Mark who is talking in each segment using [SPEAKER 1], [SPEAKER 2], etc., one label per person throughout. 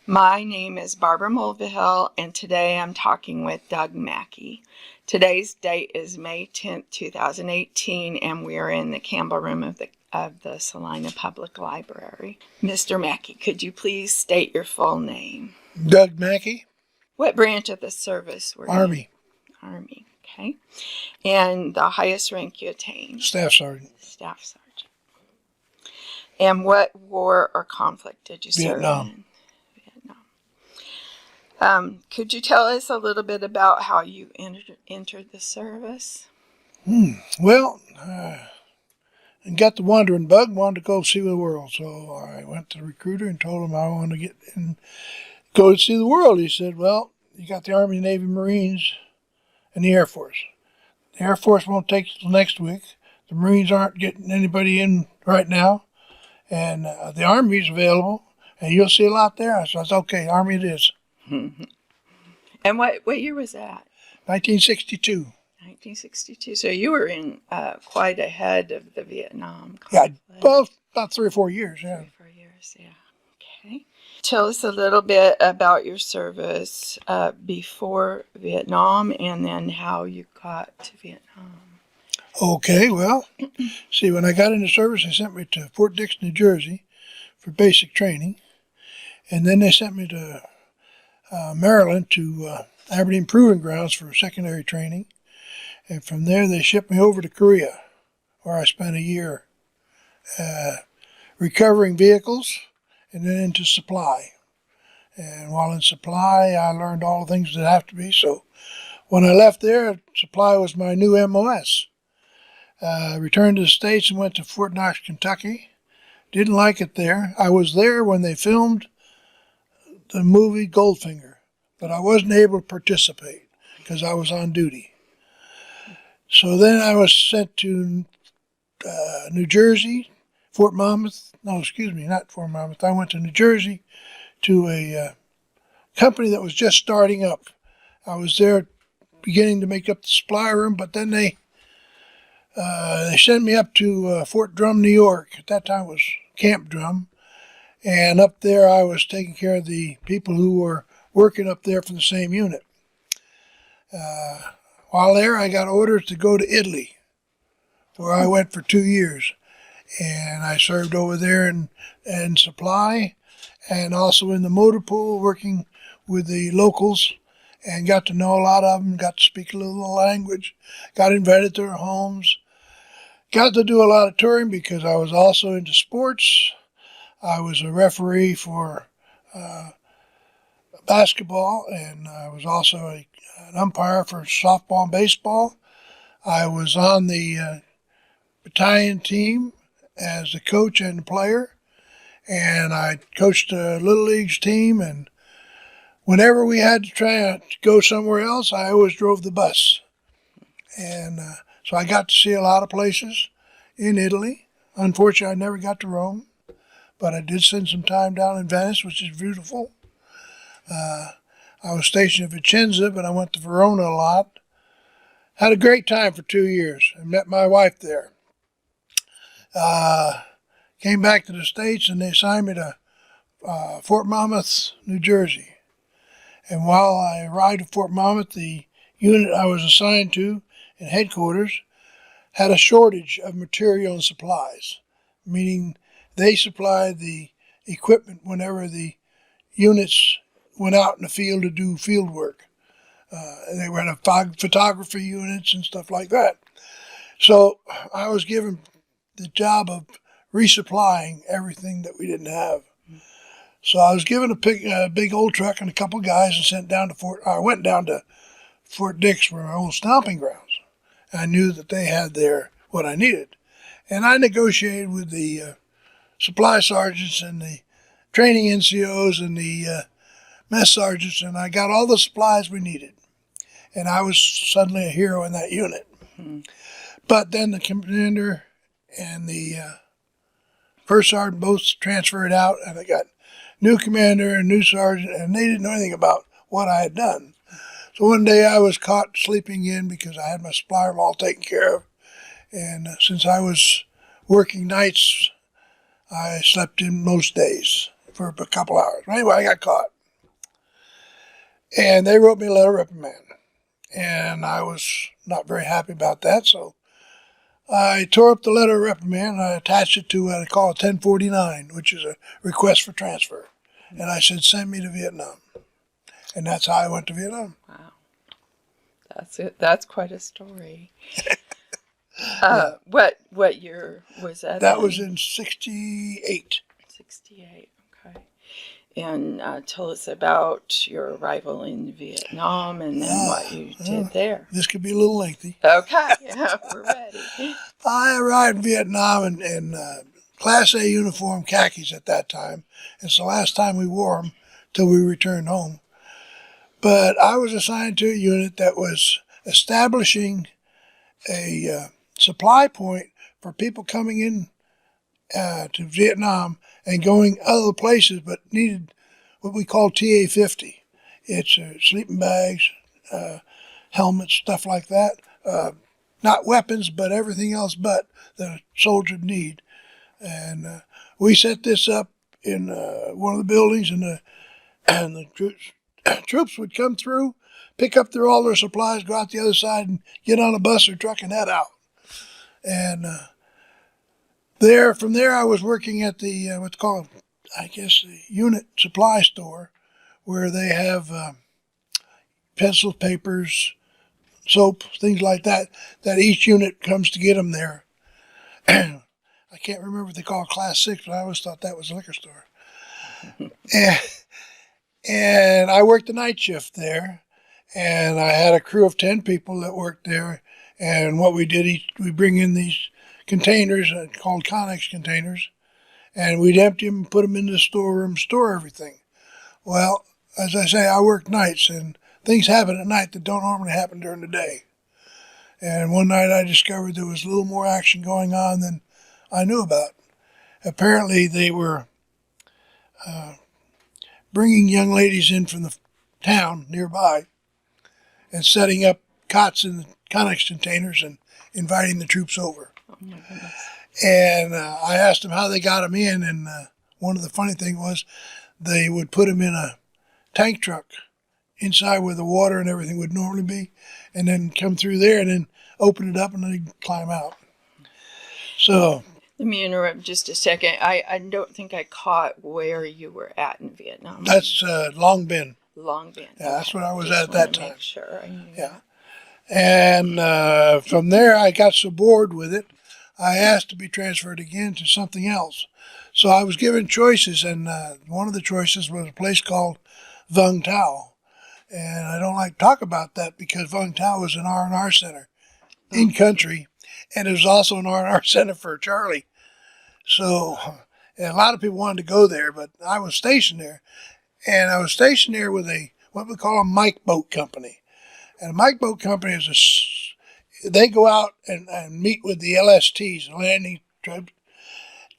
[SPEAKER 1] My name is Barbara Mulvihill, and today I'm talking with Doug Mackey. Today's date is May 10th, 2018, and we are in the Campbell Room of the Salina Public Library. Mr. Mackey, could you please state your full name?
[SPEAKER 2] Doug Mackey.
[SPEAKER 1] What branch of the service were you in?
[SPEAKER 2] Army.
[SPEAKER 1] Army, okay. And the highest rank you attained?
[SPEAKER 2] Staff Sergeant.
[SPEAKER 1] Staff Sergeant. And what war or conflict did you serve in? Could you tell us a little bit about how you entered the service?
[SPEAKER 2] Well, I got the wandering bug, wanted to go see the world. So I went to the recruiter and told him I wanted to get and go to see the world. He said, well, you got the Army, Navy, Marines, and the Air Force. The Air Force won't take till next week. The Marines aren't getting anybody in right now. And the Army's available, and you'll see a lot there. So I said, okay, Army it is.
[SPEAKER 1] And what year was that?
[SPEAKER 2] 1962.
[SPEAKER 1] 1962. So you were in quite ahead of the Vietnam conflict.
[SPEAKER 2] Yeah, well, about 3 or 4 years. Yeah.
[SPEAKER 1] 3 or 4 years, yeah. Okay. Tell us a little bit about your service before Vietnam and then how you got to Vietnam.
[SPEAKER 2] Okay, well, see, when I got into service, they sent me to Fort Dix, New Jersey for basic training. And then they sent me to Maryland to Aberdeen Proving Grounds for secondary training. And from there, they shipped me over to Korea, where I spent a year recovering vehicles and then into supply. And while in supply, I learned all the things that have to be. So when I left there, supply was my new MOS. Returned to the States and went to Fort Knox, Kentucky. Didn't like it there. I was there when they filmed the movie Goldfinger, but I wasn't able to participate because I was on duty. So then I was sent to New Jersey, Fort Monmouth. No, excuse me, not Fort Monmouth. I went to New Jersey to a company that was just starting up. I was there beginning to make up the supply room, but then they sent me up to Fort Drum, New York. At that time it was Camp Drum. And up there I was taking care of the people who were working up there for the same unit. While there, I got orders to go to Italy, where I went for 2 years. And I served over there in supply and also in the motor pool, working with the locals, and got to know a lot of them, got to speak a little language, got invited to their homes. Got to do a lot of touring because I was also into sports. I was a referee for basketball, and I was also an umpire for softball and baseball. I was on the battalion team as a coach and player, and I coached a Little Leagues team, and whenever we had to try to go somewhere else, I always drove the bus. And so I got to see a lot of places in Italy. Unfortunately, I never got to Rome, but I did spend some time down in Venice, which is beautiful. I was stationed at Vicenza, but I went to Verona a lot. Had a great time for 2 years. I met my wife there. Came back to the States, and they assigned me to Fort Monmouth, New Jersey. And while I arrived at Fort Monmouth, the unit I was assigned to in headquarters had a shortage of material and supplies, meaning they supplied the equipment whenever the units went out in the field to do field work. They were in photography units and stuff like that. So I was given the job of resupplying everything that we didn't have. So I was given a big old truck and a couple guys and sent down to I went down to Fort Dix, were my old stomping grounds. I knew that they had there what I needed. And I negotiated with the supply sergeants and the training NCOs and the mess sergeants, and I got all the supplies we needed. And I was suddenly a hero in that unit. Mm-hmm. But then the commander and the first sergeant both transferred out, and I got new commander and new sergeant, and they didn't know anything about what I had done. So one day I was caught sleeping in because I had my supply room all taken care of. And since I was working nights, I slept in most days for a couple hours. Anyway, I got caught. And they wrote me a letter of reprimand. And I was not very happy about that, so I tore up the letter of reprimand and I attached it to what I call a 1049, which is a request for transfer. And I said, send me to Vietnam. And that's how I went to Vietnam.
[SPEAKER 1] Wow. That's it. That's quite a story.
[SPEAKER 2] Yeah.
[SPEAKER 1] What year was that?
[SPEAKER 2] That was in 68.
[SPEAKER 1] 68. Okay. And tell us about your arrival in Vietnam and then what you did there.
[SPEAKER 2] This could be a little lengthy.
[SPEAKER 1] Okay. Yeah, we're ready.
[SPEAKER 2] I arrived in Vietnam in Class A uniform khakis at that time. It's the last time we wore them till we returned home. But I was assigned to a unit that was establishing a supply point for people coming in to Vietnam and going other places, but needed what we call TA-50. It's sleeping bags, helmets, stuff like that. Not weapons, but everything else but that a soldier would need. And we set this up in one of the buildings, and the troops would come through, pick up all their supplies, go out the other side, and get on a bus or truck and head out. And from there, I was working at the what's called, I guess, the unit supply store, where they have pencils, papers, soap, things like that. That each unit comes to get them there. I can't remember what they call Class 6, but I always thought that was a liquor store. And I worked the night shift there, and I had a crew of 10 people that worked there. And what we did, we bring in these containers called Connex containers, and we'd empty them and put them in the storeroom, store everything. Well, as I say, I worked nights, and things happen at night that don't normally happen during the day. And one night I discovered there was a little more action going on than I knew about. Apparently they were bringing young ladies in from the town nearby and setting up cots in the Connex containers and inviting the troops over.
[SPEAKER 1] Oh my goodness.
[SPEAKER 2] And I asked them how they got them in, and one of the funny things was they would put them in a tank truck inside where the water and everything would normally be, and then come through there and then open it up and then they'd climb out. So
[SPEAKER 1] let me interrupt just a second. I don't think I caught where you were at in Vietnam.
[SPEAKER 2] That's Long Binh.
[SPEAKER 1] Long Binh.
[SPEAKER 2] Yeah, that's where I was
[SPEAKER 1] Just
[SPEAKER 2] at that
[SPEAKER 1] wanted to
[SPEAKER 2] time.
[SPEAKER 1] make sure I knew.
[SPEAKER 2] Yeah. And from there, I got so bored with it, I asked to be transferred again to something else. So I was given choices, and one of the choices was a place called Vung Tau. And I don't like to talk about that because Vung Tau was an R&R center in country, and it was also an R&R center for Charlie. So and a lot of people wanted to go there, but I was stationed there. And I was stationed there with what we call a Mike Boat Company. And a Mike Boat Company they go out and meet with the LSTs, landing trips,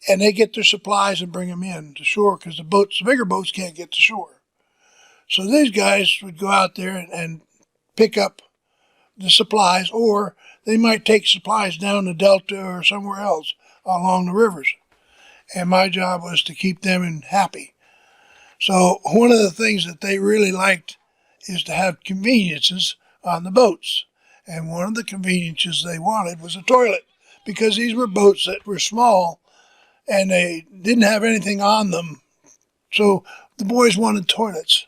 [SPEAKER 2] and they get their supplies and bring them in to shore because the bigger boats can't get to shore. So these guys would go out there and pick up the supplies, or they might take supplies down the Delta or somewhere else along the rivers. And my job was to keep them happy. So one of the things that they really liked is to have conveniences on the boats. And one of the conveniences they wanted was a toilet, because these were boats that were small and they didn't have anything on them. So the boys wanted toilets.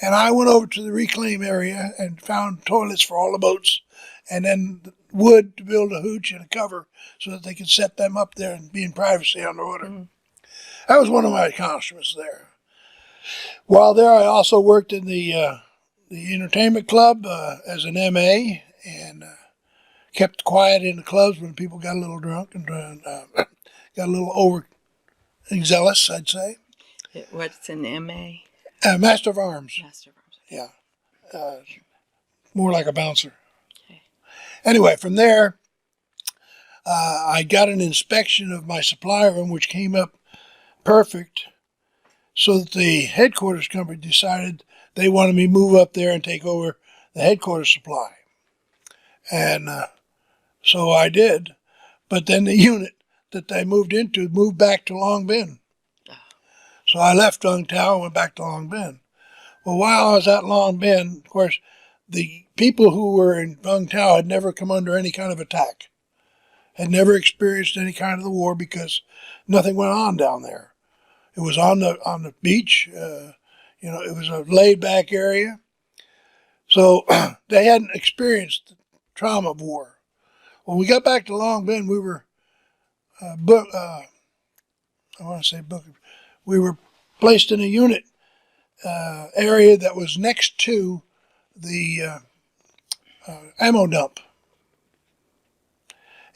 [SPEAKER 2] And I went over to the reclaim area and found toilets for all the boats, and then wood to build a hooch and a cover so that they could set them up there and be in privacy underwater. Mm-hmm. That was one of my accomplishments there. While there, I also worked in the entertainment club as an MA, and kept quiet in the clubs when people got a little drunk and got a little overzealous, I'd say.
[SPEAKER 1] What's an MA?
[SPEAKER 2] Master of Arms.
[SPEAKER 1] Master of Arms.
[SPEAKER 2] Yeah. More like a bouncer.
[SPEAKER 1] Okay.
[SPEAKER 2] Anyway, from there, I got an inspection of my supply room, which came up perfect, so that the headquarters company decided they wanted me to move up there and take over the headquarters supply. And so I did. But then the unit that they moved into moved back to Long Binh. So I left Dong Tao and went back to Long Binh. Well, while I was at Long Binh, of course, the people who were in Vung Tau had never come under any kind of attack, had never experienced any kind of the war because nothing went on down there. It was on the beach. It was a laid back area, so they hadn't experienced the trauma of war. When we got back to Long Binh, we were we were placed in a unit area that was next to the ammo dump.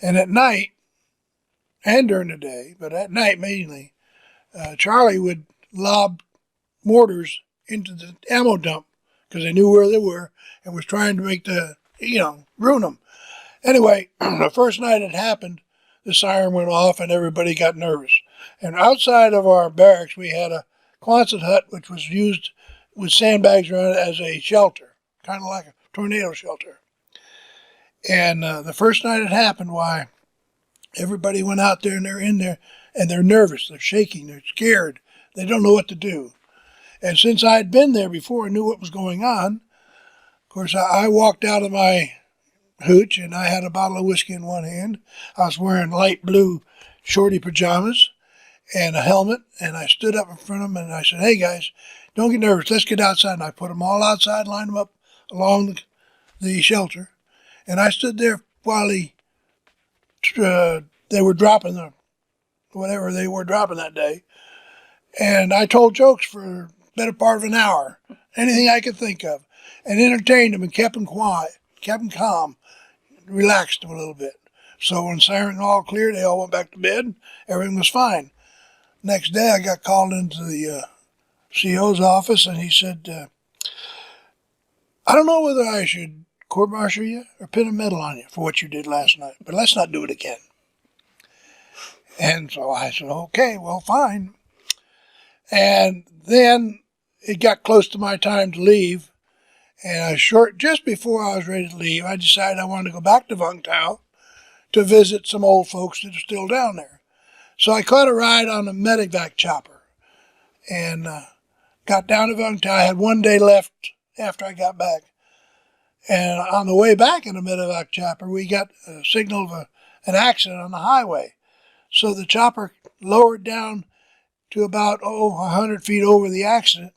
[SPEAKER 2] And at night, and during the day, but at night mainly, Charlie would lob mortars into the ammo dump because they knew where they were and was trying to make ruin them. Anyway, the first night it happened, the siren went off and everybody got nervous. And outside of our barracks, we had a Quonset hut, which was used with sandbags around it as a shelter, kind of like a tornado shelter. And the first night it happened, why, everybody went out there and they're in there and they're nervous, they're shaking, they're scared, they don't know what to do. And since I had been there before and knew what was going on, of course, I walked out of my hooch and I had a bottle of whiskey in one hand. I was wearing light blue shorty pajamas and a helmet, and I stood up in front of them and I said, "Hey guys, don't get nervous, let's get outside." And I put them all outside, lined them up along the shelter. And I stood there while they were dropping whatever they were dropping that day. And I told jokes for the better part of an hour, anything I could think of, and entertained them and kept them quiet, kept them calm, relaxed them a little bit. So when siren all cleared, they all went back to bed. Everything was fine. Next day, I got called into the CO's office, and he said, "I don't know whether I should court-martial you or pin a medal on you for what you did last night, but let's not do it again." And so I said, "Okay, well, fine." And then it got close to my time to leave, and just before I was ready to leave, I decided I wanted to go back to Vung Tau to visit some old folks that are still down there. So I caught a ride on a medevac chopper and got down to Vung Tau. I had one day left after I got back. And on the way back in the medevac chopper, we got a signal of an accident on the highway. So the chopper lowered down to about 100 feet over the accident,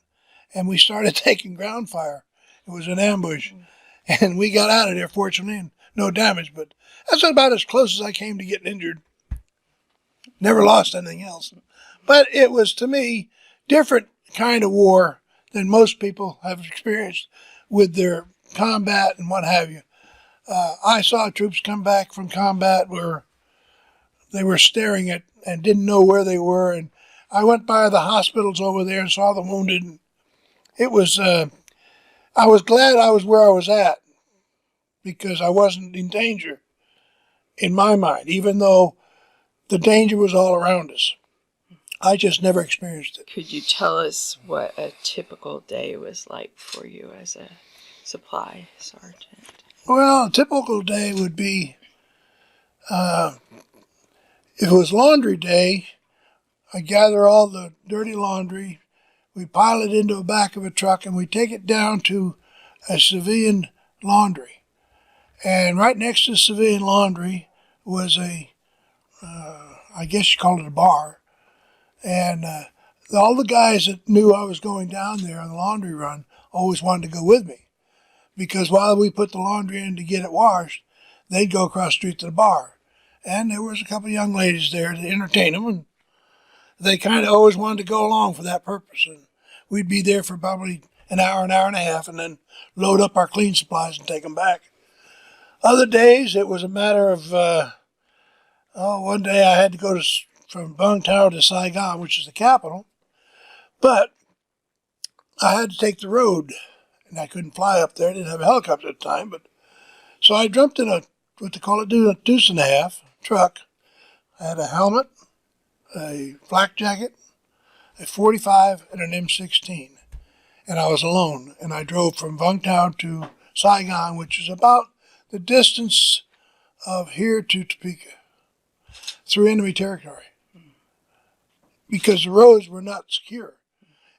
[SPEAKER 2] and we started taking ground fire. It was an ambush. And we got out of there, fortunately, and no damage. But that's about as close as I came to getting injured. Never lost anything else. But it was, to me, different kind of war than most people have experienced with their combat and what have you. I saw troops come back from combat where they were staring at and didn't know where they were. And I went by the hospitals over there and saw the wounded. And it was, I was glad I was where I was at because I wasn't in danger in my mind, even though the danger was all around us. I just never experienced it.
[SPEAKER 1] Could you tell us what a typical day was like for you as a supply sergeant?
[SPEAKER 2] Well, a typical day would be, if it was laundry day, I gather all the dirty laundry, we pile it into the back of a truck, and we take it down to a civilian laundry. And right next to the civilian laundry was I guess you call it a bar. And all the guys that knew I was going down there on the laundry run always wanted to go with me. Because while we put the laundry in to get it washed, they'd go across the street to the bar. And there was a couple of young ladies there to entertain them, and they kind of always wanted to go along for that purpose. And we'd be there for probably an hour and a half, and then load up our clean supplies and take them back. Other days, it was a matter of, one day I had to go from Vung Tau to Saigon, which is the capital, but I had to take the road. And I couldn't fly up there. I didn't have a helicopter at the time. So I jumped in what they call a deuce and a half truck. I had a helmet, a flak jacket, a 45, and an M16. And I was alone. And I drove from Vung Tau to Saigon, which is about the distance of here to Topeka, through enemy territory. Because the roads were not secure.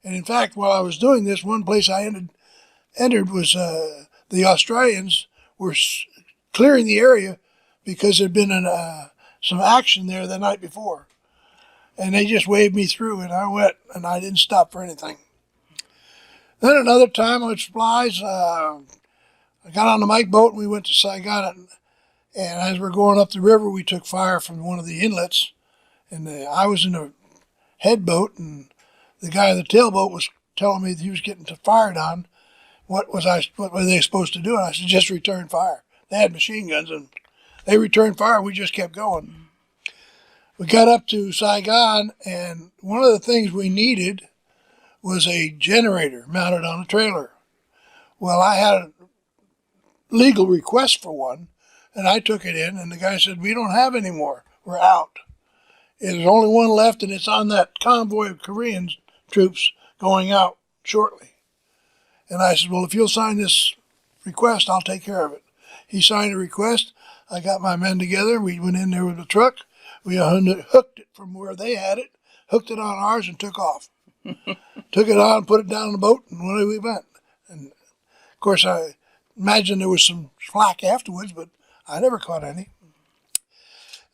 [SPEAKER 2] And in fact, while I was doing this, one place I entered was the Australians were clearing the area because there'd been some action there the night before. And they just waved me through, and I went, and I didn't stop for anything. Then another time with supplies, I got on the Mike boat and we went to Saigon. And as we're going up the river, we took fire from one of the inlets. And I was in a head boat, and the guy in the tailboat was telling me that he was getting fired on. What were they supposed to do? And I said, just return fire. They had machine guns, and they returned fire. We just kept going. We got up to Saigon, and one of the things we needed was a generator mounted on a trailer. Well, I had a legal request for one, and I took it in, and the guy said, we don't have any more. We're out. There's only one left, and it's on that convoy of Korean troops going out shortly. And I said, well, if you'll sign this request, I'll take care of it. He signed a request. I got my men together. We went in there with the truck. We hooked it from where they had it, hooked it on ours, and took off. Took it on, put it down in the boat, and away we went. And, of course, I imagine there was some flack afterwards, but I never caught any.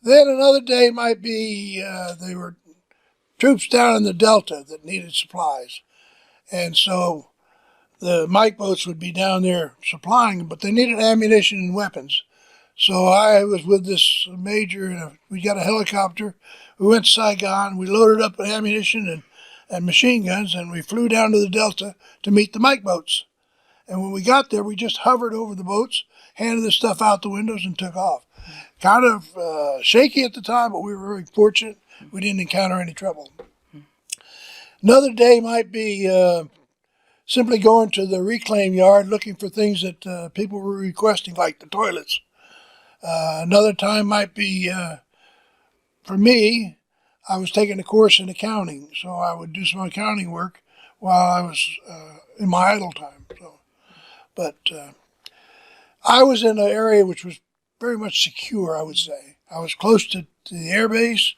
[SPEAKER 2] Then another day might be there were troops down in the Delta that needed supplies. And so the Mike boats would be down there supplying, but they needed ammunition and weapons. So I was with this major, and we got a helicopter. We went to Saigon. We loaded up with ammunition and machine guns, and we flew down to the Delta to meet the Mike boats. And when we got there, we just hovered over the boats, handed the stuff out the windows, and took off. Kind of shaky at the time, but we were very fortunate. We didn't encounter any trouble. Another day might be simply going to the reclaim yard looking for things that people were requesting, like the toilets. Another time might be, for me, I was taking a course in accounting, so I would do some accounting work while I was in my idle time. But I was in an area which was very much secure, I would say. I was close to the air base.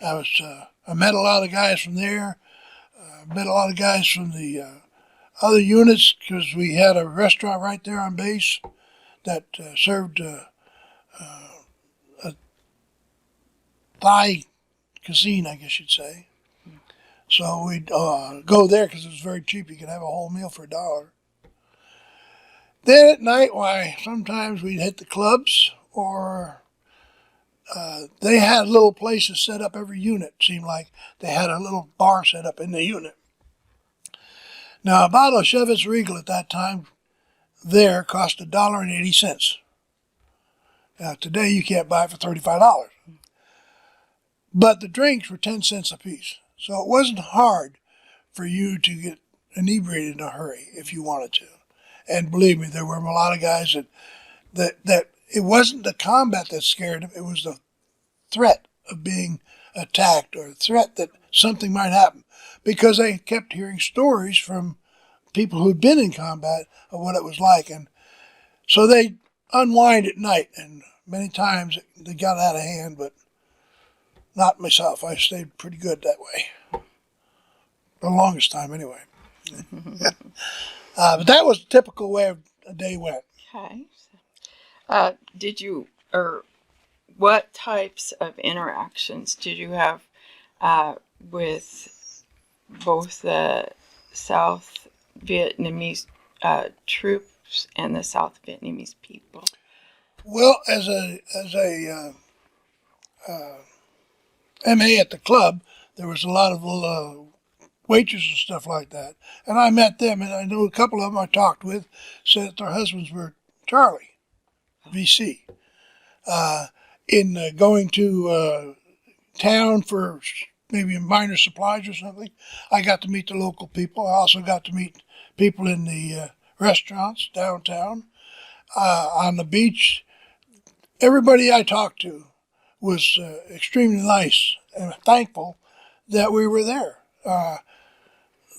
[SPEAKER 2] I met a lot of guys from there. Met a lot of guys from the other units because we had a restaurant right there on base that served a Thai cuisine, I guess you'd say. So we'd go there because it was very cheap. You could have a whole meal for $1. Then at night, why, sometimes we'd hit the clubs, or they had little places set up every unit. It seemed like they had a little bar set up in the unit. Now, a bottle of Chivas Regal at that time there cost $1.80. Now, today you can't buy it for $35. But the drinks were 10 cents a piece. So it wasn't hard for you to get inebriated in a hurry if you wanted to. And believe me, there were a lot of guys that it wasn't the combat that scared them, it was the threat of being attacked or the threat that something might happen. Because they kept hearing stories from people who'd been in combat of what it was like. And so they unwind at night, and many times they got out of hand, but not myself. I stayed pretty good that way. The longest time, anyway. But that was the typical way a day went.
[SPEAKER 1] Okay. Did you, or what types of interactions did you have with both the South Vietnamese troops and the South Vietnamese people?
[SPEAKER 2] Well, as a MA at the club, there was a lot of little waitresses and stuff like that. And I met them, and I know a couple of them I talked with said that their husbands were Charlie, VC. In going to town for maybe minor supplies or something, I got to meet the local people. I also got to meet people in the restaurants downtown. On the beach, everybody I talked to was extremely nice and thankful that we were there.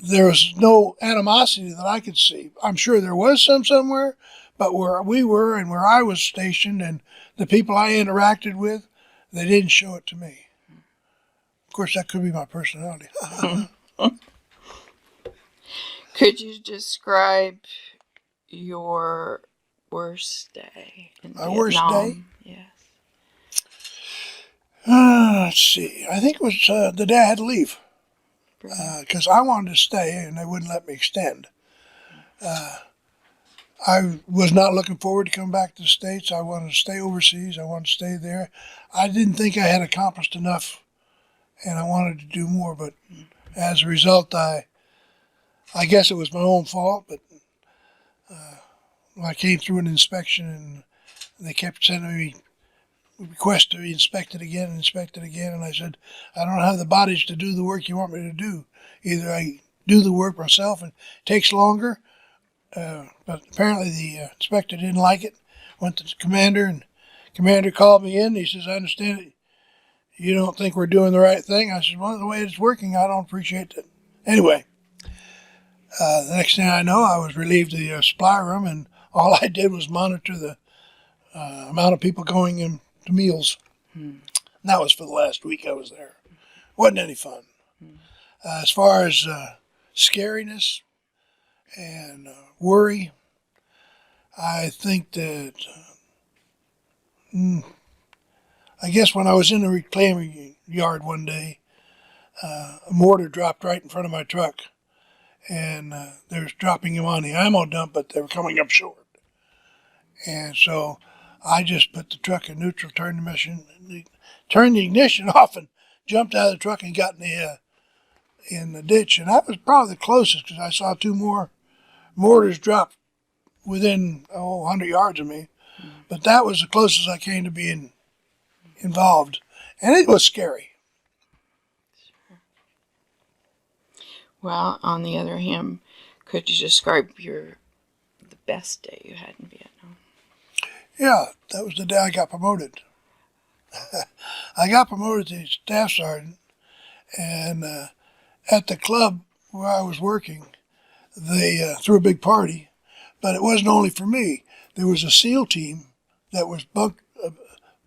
[SPEAKER 2] There was no animosity that I could see. I'm sure there was some somewhere, but where we were and where I was stationed and the people I interacted with, they didn't show it to me. Of course, that could be my personality.
[SPEAKER 1] Could you describe your worst day in
[SPEAKER 2] My worst day?
[SPEAKER 1] Vietnam? Yes.
[SPEAKER 2] Let's see. I think it was the day I had to leave because I wanted to stay and they wouldn't let me extend. I was not looking forward to coming back to the States. I wanted to stay overseas. I wanted to stay there. I didn't think I had accomplished enough, and I wanted to do more. But as a result, I guess it was my own fault. But I came through an inspection, and they kept sending me requests to be inspected again and inspected again. And I said, I don't have the bodies to do the work you want me to do. Either I do the work myself and it takes longer. But apparently the inspector didn't like it. Went to the commander, and commander called me in. He says, I understand it. You don't think we're doing the right thing? I said, well, the way it's working, I don't appreciate it. Anyway, the next thing I know, I was relieved of the supply room, and all I did was monitor the amount of people going in to meals. And that was for the last week I was there. Wasn't any fun. As far as scariness and worry, I think that, I guess when I was in the reclaiming yard one day, a mortar dropped right in front of my truck, and they were dropping him on the ammo dump, but they were coming up short. And so I just put the truck in neutral, turned the ignition off, and jumped out of the truck and got in the ditch. And that was probably the closest, because I saw two more mortars drop within 100 yards of me. But that was the closest I came to being involved, and it was scary.
[SPEAKER 1] Well, on the other hand, could you describe the best day you had in Vietnam?
[SPEAKER 2] Yeah, that was the day I got promoted. I got promoted to staff sergeant, and at the club where I was working, they threw a big party, but it wasn't only for me. There was a SEAL team that was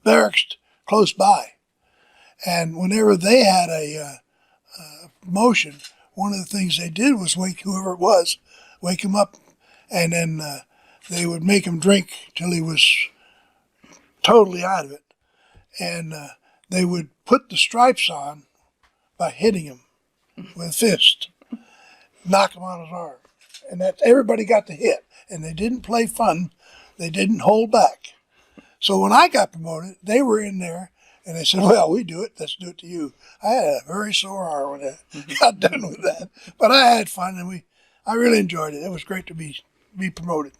[SPEAKER 2] barracks close by, and whenever they had a promotion, one of the things they did was wake whoever it was, wake him up, and then they would make him drink till he was totally out of it, and they would put the stripes on by hitting him with a fist, knock him on his arm, and that everybody got the hit, and they didn't play fun, they didn't hold back. So when I got promoted, they were in there, and they said, well, we do it, let's do it to you. I had a very sore arm when I got done with that, but I had fun, and I really enjoyed it. It was great to be promoted.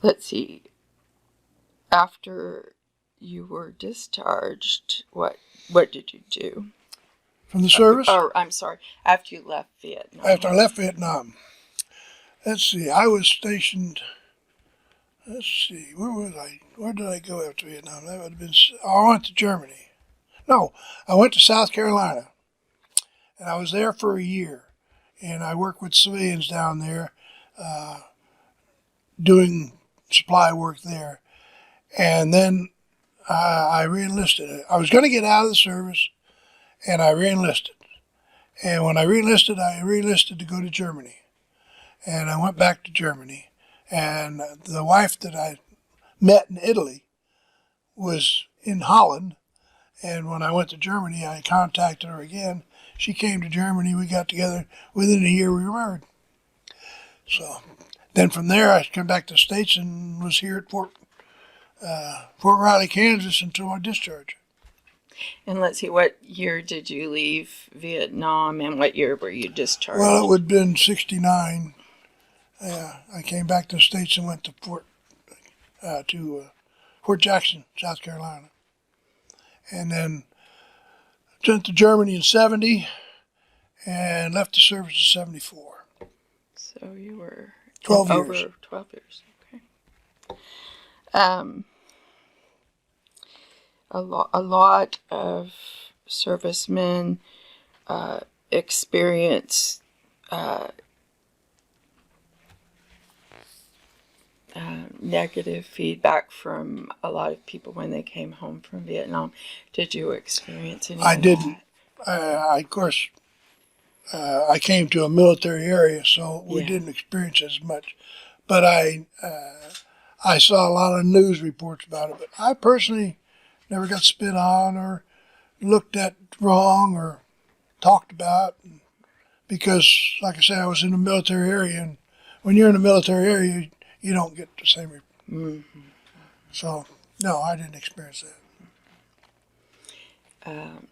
[SPEAKER 1] Let's see. After you were discharged, what did you do?
[SPEAKER 2] From the service?
[SPEAKER 1] I'm sorry. After you left Vietnam.
[SPEAKER 2] After I left Vietnam. Let's see. I was stationed. Let's see. Where was I? Where did I go after Vietnam? That would have been. Oh, I went to Germany. No, I went to South Carolina, and I was there for a year, and I worked with civilians down there, doing supply work there, and then I reenlisted. I was going to get out of the service, and I reenlisted. And when I reenlisted to go to Germany. And I went back to Germany. And the wife that I met in Italy was in Holland. And when I went to Germany, I contacted her again. She came to Germany. We got together. Within a year, we were married. So then from there, I came back to the States and was here at Fort Riley, Kansas until my discharge.
[SPEAKER 1] And let's see, what year did you leave Vietnam, and what year were you discharged?
[SPEAKER 2] Well, it would have been 1969. I came back to the States and went to Fort Jackson, South Carolina. And then went to Germany in 1970 and left the service in 1974.
[SPEAKER 1] So you were
[SPEAKER 2] 12
[SPEAKER 1] over
[SPEAKER 2] years.
[SPEAKER 1] 12 years. Okay. A lot of servicemen experience negative feedback from a lot of people when they came home from Vietnam. Did you experience any
[SPEAKER 2] I
[SPEAKER 1] of
[SPEAKER 2] didn't.
[SPEAKER 1] that?
[SPEAKER 2] Of course, I came to a military area, so we
[SPEAKER 1] Yeah.
[SPEAKER 2] didn't experience as much. But I saw a lot of news reports about it. But I personally never got spit on or looked at wrong or talked about, because, like I said, I was in the military area, and when you're in the military area, you don't get the same.
[SPEAKER 1] Mm-hmm.
[SPEAKER 2] So, no, I didn't experience that.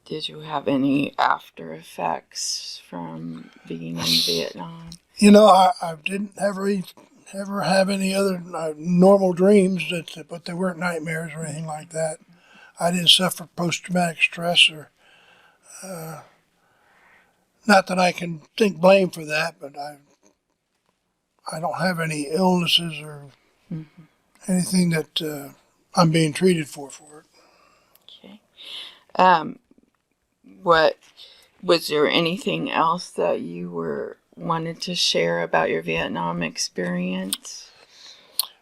[SPEAKER 1] Did you have any after effects from being in Vietnam?
[SPEAKER 2] You know, I didn't ever have any other normal dreams, but they weren't nightmares or anything like that. I didn't suffer post-traumatic stress, or not that I can think blame for that, but I don't have any illnesses or
[SPEAKER 1] Mm-hmm.
[SPEAKER 2] anything that I'm being treated for it.
[SPEAKER 1] Okay. What was there anything else that you wanted to share about your Vietnam experience?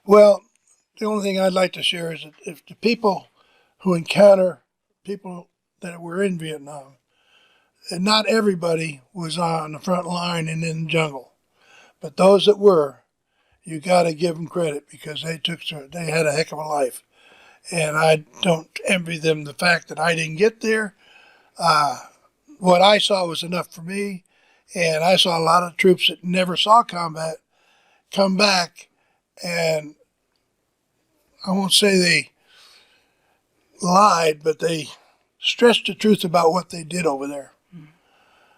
[SPEAKER 2] Well, the only thing I'd like to share is that if the people who encounter people that were in Vietnam, and not everybody was on the front line and in the jungle, but those that were, you got to give them credit, because they had a heck of a life, and I don't envy them the fact that I didn't get there. What I saw was enough for me, and I saw a lot of troops that never saw combat come back, and I won't say they lied, but they stressed the truth about what they did over there.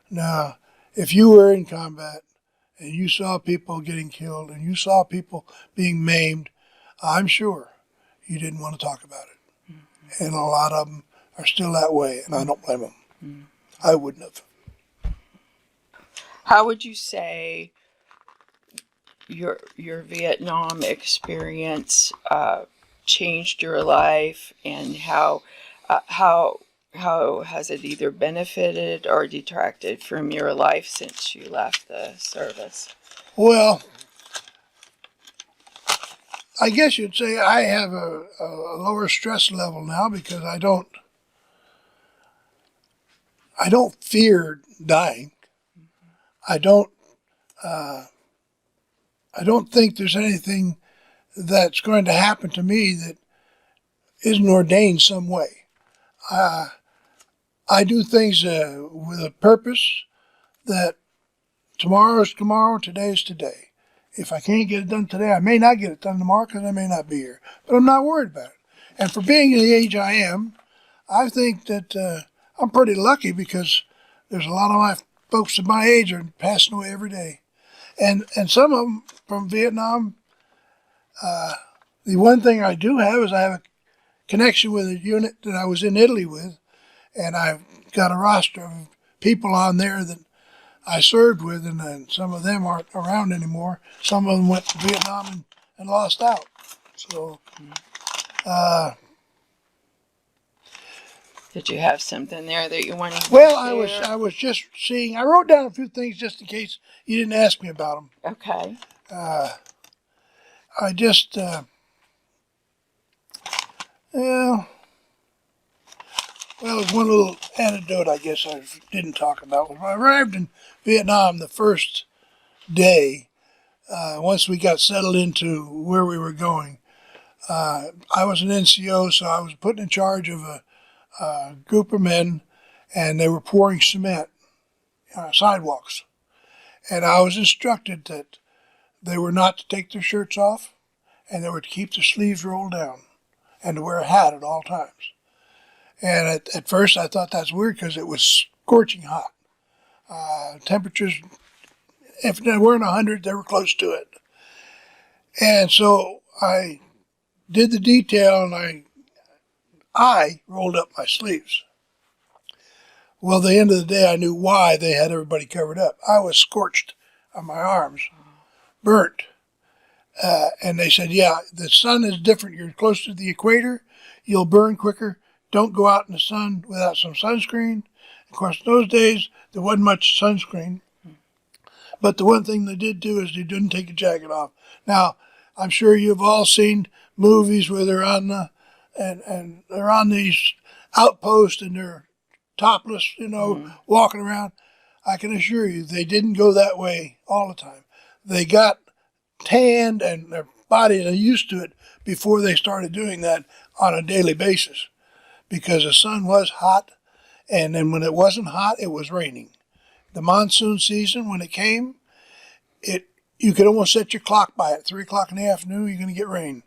[SPEAKER 2] Now, if you were in combat and you saw people getting killed and you saw people being maimed, I'm sure you didn't want to talk about it. Mm-hmm. And a lot of them are still that way, and I don't blame them. Mm-hmm. I wouldn't have.
[SPEAKER 1] How would you say your Vietnam experience changed your life, and how has it either benefited or detracted from your life since you left the service?
[SPEAKER 2] Well, I guess you'd say I have a lower stress level now, because I don't fear dying. I don't think there's anything that's going to happen to me that isn't ordained some way. I do things with a purpose, that tomorrow is tomorrow, today is today. If I can't get it done today, I may not get it done tomorrow, because I may not be here. But I'm not worried about it. And for being the age I am, I think that I'm pretty lucky, because there's a lot of my folks of my age are passing away every day. And some of them from Vietnam. The one thing I do have is I have a connection with a unit that I was in Italy with, and I've got a roster of people on there that I served with, and some of them aren't around anymore. Some of them went to Vietnam and lost out. So,
[SPEAKER 1] Did you have something there that you wanted to
[SPEAKER 2] well,
[SPEAKER 1] share?
[SPEAKER 2] I was just seeing. I wrote down a few things just in case you didn't ask me about them.
[SPEAKER 1] Okay.
[SPEAKER 2] I just, well, there's one little anecdote I guess I didn't talk about. When I arrived in Vietnam the first day, once we got settled into where we were going, I was an NCO, so I was put in charge of a group of men, and they were pouring cement sidewalks. And I was instructed that they were not to take their shirts off, and they were to keep their sleeves rolled down, and to wear a hat at all times. And at first I thought that's weird, because it was scorching hot. Temperatures, if they weren't 100, they were close to it. And so I did the detail, and I rolled up my sleeves. Well, at the end of the day, I knew why they had everybody covered up. I was scorched on my arms, burnt. And they said, yeah, the sun is different. You're close to the equator, you'll burn quicker. Don't go out in the sun without some sunscreen. Of course, those days, there wasn't much sunscreen. But the one thing they did do is they didn't take a jacket off. Now, I'm sure you've all seen movies where they're on the and they're on these outposts and they're topless, walking around. I can assure you they didn't go that way all the time. They got tanned and their bodies are used to it before they started doing that on a daily basis, because the sun was hot, and then when it wasn't hot, it was raining. The monsoon season, when it came, you could almost set your clock by it. 3 o'clock in the afternoon, you're going to get rain.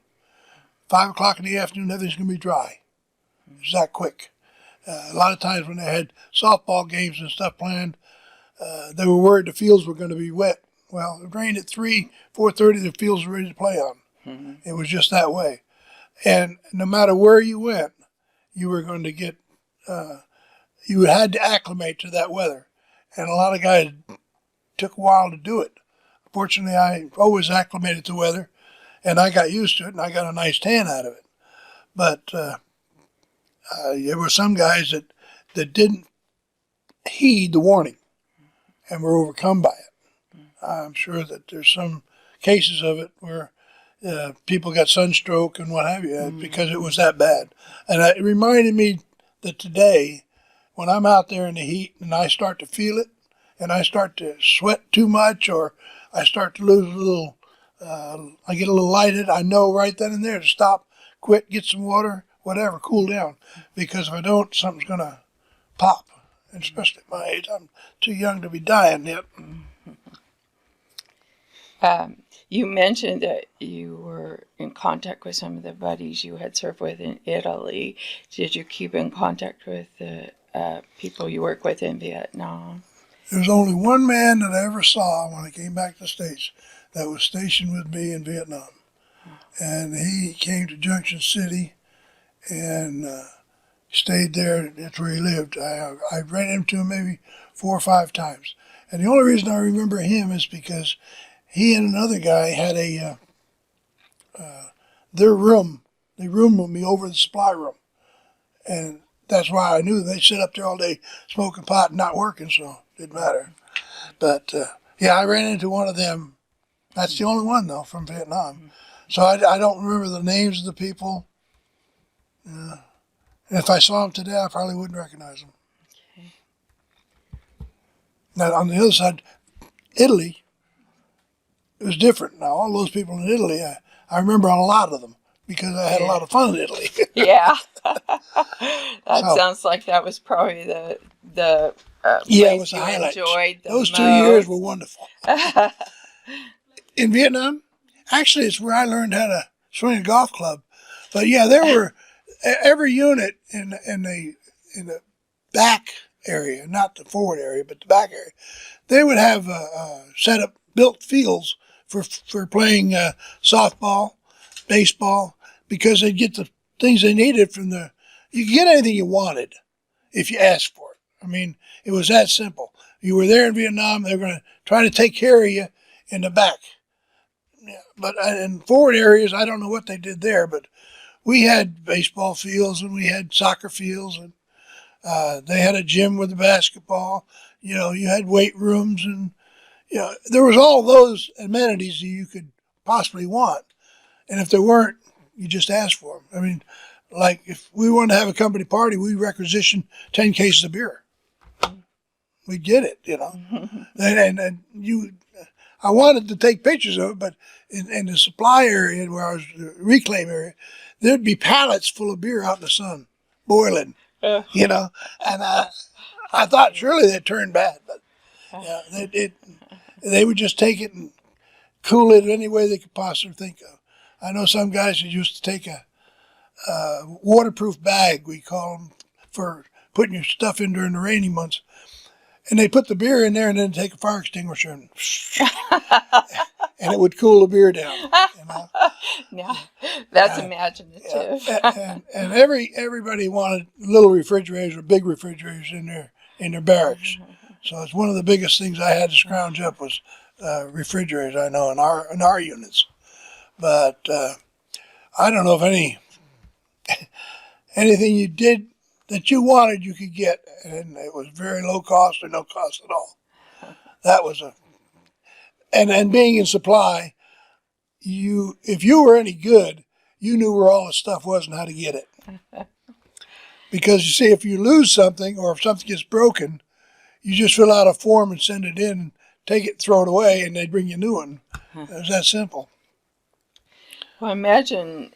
[SPEAKER 2] 5 o'clock in the afternoon, everything's going to be dry. It's that quick. A lot of times when they had softball games and stuff planned, they were worried the fields were going to be wet. Well, it rained at 4:30, the fields were ready to play on. Mm-hmm. It was just that way. And no matter where you went, you were going to get, you had to acclimate to that weather. And a lot of guys took a while to do it. Fortunately, I always acclimated to weather, and I got used to it, and I got a nice tan out of it. But there were some guys that didn't heed the warning and were overcome by it. I'm sure that there's some cases of it where people got sunstroke and what have you because it was that bad. And it reminded me that today, when I'm out there in the heat and I start to feel it, and I start to sweat too much, or I start to lose a little, I get a little lighted, I know right then and there to stop, quit, get some water, whatever, cool down. Because if I don't, something's going to pop. And especially at my age, I'm too young to be dying yet.
[SPEAKER 1] You mentioned that you were in contact with some of the buddies you had served with in Italy. Did you keep in contact with the people you work with in Vietnam?
[SPEAKER 2] There's only one man that I ever saw when I came back to the States that was stationed with me in Vietnam. And he came to Junction City and stayed there. That's where he lived. I ran into him maybe 4 or 5 times. And the only reason I remember him is because he and another guy had their room. They roomed with me over the supply room. And that's why I knew they sit up there all day smoking pot and not working, so it didn't matter. But, yeah, I ran into one of them. That's the only one, though, from Vietnam. So I don't remember the names of the people. And if I saw them today, I probably wouldn't recognize them. Okay. Now, on the other side, Italy, it was different. Now, all those people in Italy, I remember a lot of them because I had a lot of fun in Italy.
[SPEAKER 1] Yeah. That sounds like that was probably the
[SPEAKER 2] it was
[SPEAKER 1] place you
[SPEAKER 2] highlight.
[SPEAKER 1] enjoyed the
[SPEAKER 2] Those
[SPEAKER 1] most.
[SPEAKER 2] 2 years were wonderful. In Vietnam, actually, it's where I learned how to swing a golf club. But yeah, there were every unit in the back area, not the forward area, but the back area. They would have set up built fields for playing softball, baseball, because they'd get the things they needed from you could get anything you wanted if you asked for it. I mean, it was that simple. You were there in Vietnam, they were going to try to take care of you in the back. Yeah, but in forward areas, I don't know what they did there, but we had baseball fields and we had soccer fields, and they had a gym with the basketball. You had weight rooms, and there was all those amenities that you could possibly want. And if there weren't, you just asked for them. I mean, like if we wanted to have a company party, we requisitioned 10 cases of beer. We did it, and I wanted to take pictures of it, but in the supply area where I was, the reclaim area, there'd be pallets full of beer out in the sun, boiling, and I thought surely they'd turn bad, but they would just take it and cool it any way they could possibly think of. I know some guys who used to take a waterproof bag, we call them, for putting your stuff in during the rainy months. And they put the beer in there and then take a fire extinguisher and it would cool the beer down.
[SPEAKER 1] Yeah, that's imaginative.
[SPEAKER 2] And everybody wanted little refrigerators or big refrigerators in their barracks. So it's one of the biggest things I had to scrounge up was refrigerators. I know in our units, but I don't know if anything you did that you wanted you could get, and it was very low cost or no cost at all. That was and being in supply, if you were any good, you knew where all the stuff was and how to get it. Because you see, if you lose something or if something gets broken, you just fill out a form and send it in, take it, throw it away, and they bring you a new one. It was that simple.
[SPEAKER 1] Well, imagine,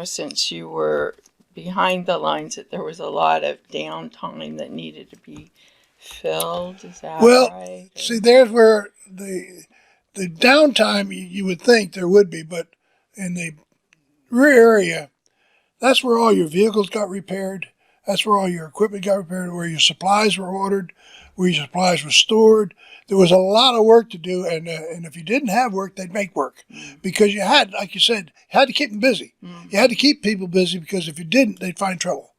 [SPEAKER 1] since you were behind the lines, that there was a lot of downtime that needed to be filled. Is that right?
[SPEAKER 2] See, there's where the downtime you would think there would be, but in the rear area, that's where all your vehicles got repaired. That's where all your equipment got repaired, where your supplies were ordered, where your supplies were stored. There was a lot of work to do, and if you didn't have work, they'd make work. Because you had, like you said, you had to keep them busy. You had to keep people busy, because if you didn't, they'd find trouble.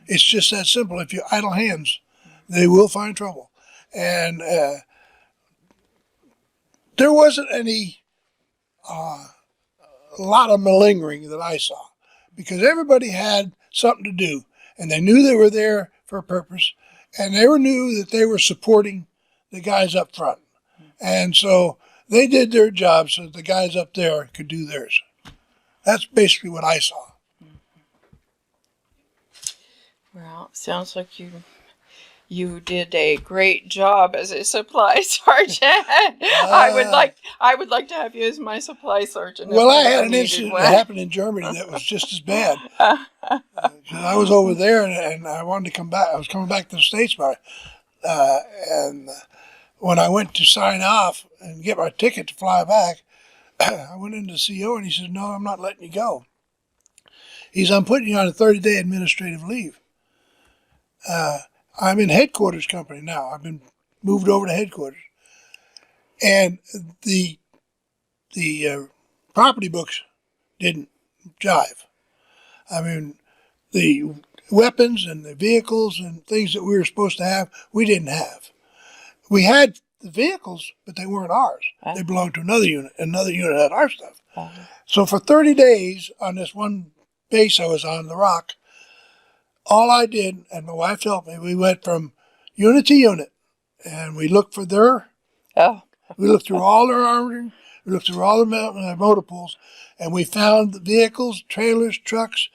[SPEAKER 2] It's just that simple. If you idle hands, they will find trouble. And there wasn't any a lot of malingering that I saw, because everybody had something to do, and they knew they were there for a purpose, and they knew that they were supporting the guys up front. And so they did their job so that the guys up there could do theirs. That's basically what I saw.
[SPEAKER 1] Well, sounds like you did a great job as a supply sergeant. I would like to have you as my supply sergent.
[SPEAKER 2] Well, I had an incident that happened in Germany that was just as bad. I was over there and I wanted to come back. I was coming back to the States, and when I went to sign off and get my ticket to fly back, I went into the CO and he said, "No, I'm not letting you go." He said, "I'm putting you on a 30-day administrative leave." I'm in headquarters company now. I've been moved over to headquarters. And the property books didn't jive. I mean, the weapons and the vehicles and things that we were supposed to have, we didn't have. We had the vehicles, but they weren't ours. They belonged to another unit. Another unit had our stuff. So for 30 days on this one base I was on, the Rock, all I did, and my wife helped me, we went from unit to unit, and we looked for we looked through all their armoring, we looked through all the motor pools, and we found the vehicles, trailers, trucks,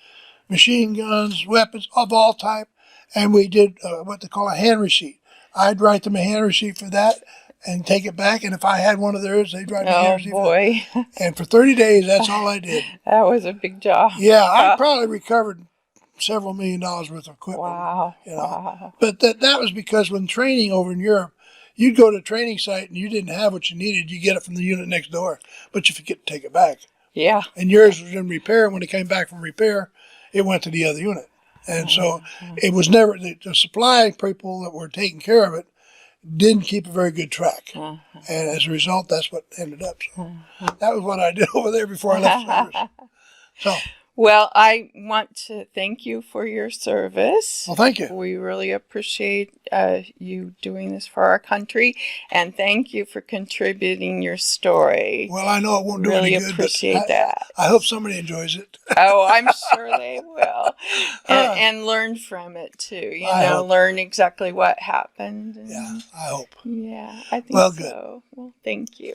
[SPEAKER 2] machine guns, weapons of all type, and we did what they call a hand receipt. I'd write them a hand receipt for that and take it back, and if I had one of theirs, they'd write me a hand receipt for that. And for 30 days, that's all I did.
[SPEAKER 1] That was a big job.
[SPEAKER 2] Yeah, I probably recovered several $1 million worth of equipment.
[SPEAKER 1] Wow.
[SPEAKER 2] Wow. But that was because when training over in Europe, you'd go to a training site and you didn't have what you needed, you get it from the unit next door, but you forget to take it back.
[SPEAKER 1] Yeah.
[SPEAKER 2] And yours was in repair, and when it came back from repair, it went to the other unit. And so it was never, the supply people that were taking care of it didn't keep a very good track. And as a result, that's what ended up. So that was what I did over there before I left service. So.
[SPEAKER 1] Well, I want to thank you for your service.
[SPEAKER 2] Well, thank you.
[SPEAKER 1] We really appreciate you doing this for our country, and thank you for contributing your story.
[SPEAKER 2] Well, I know it won't do any good.
[SPEAKER 1] Really appreciate that.
[SPEAKER 2] I hope somebody enjoys it.
[SPEAKER 1] Oh, I'm sure they will, and learn from it too. Learn exactly what happened.
[SPEAKER 2] Yeah, I hope.
[SPEAKER 1] Yeah, I think
[SPEAKER 2] so.
[SPEAKER 1] Good. Well, thank you.